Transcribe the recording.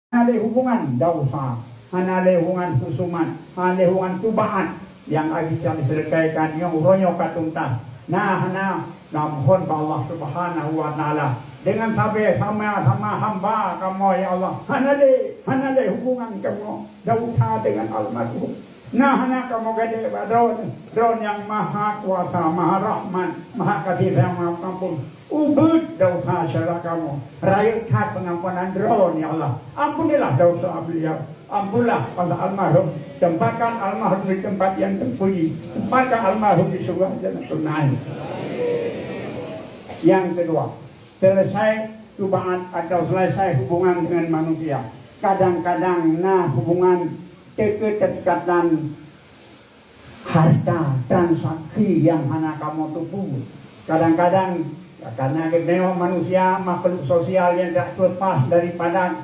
Hanale hubungan dausa, hanale hubungan husuman, hanale hubungan tubaan yang bisa diselesaikan yang ronyo katuntas. Nah, mohon Allah Subhanahu wa taala dengan sama hamba kamu ya Allah. Hanale hubungan kamu dausa dengan almarhum. Nah, kamu gede Dron yang maha kuasa, maha rahman, maha kasih sayang, maha pengampun. Ubud dosa syarah kamu, rakyat pengampunan Dron ya Allah. Ampunilah dosa beliau, ampunlah pada almarhum, tempatkan almarhum di tempat yang terpuji, tempatkan almarhum di surga jannatul naim. Yang kedua, selesai cobaan atau selesai hubungan dengan manusia. Kadang-kadang hubungan kedekatan harta transaksi yang mana kamu tubuh. Kadang-kadang karena memang manusia makhluk sosial yang tak terlepas daripada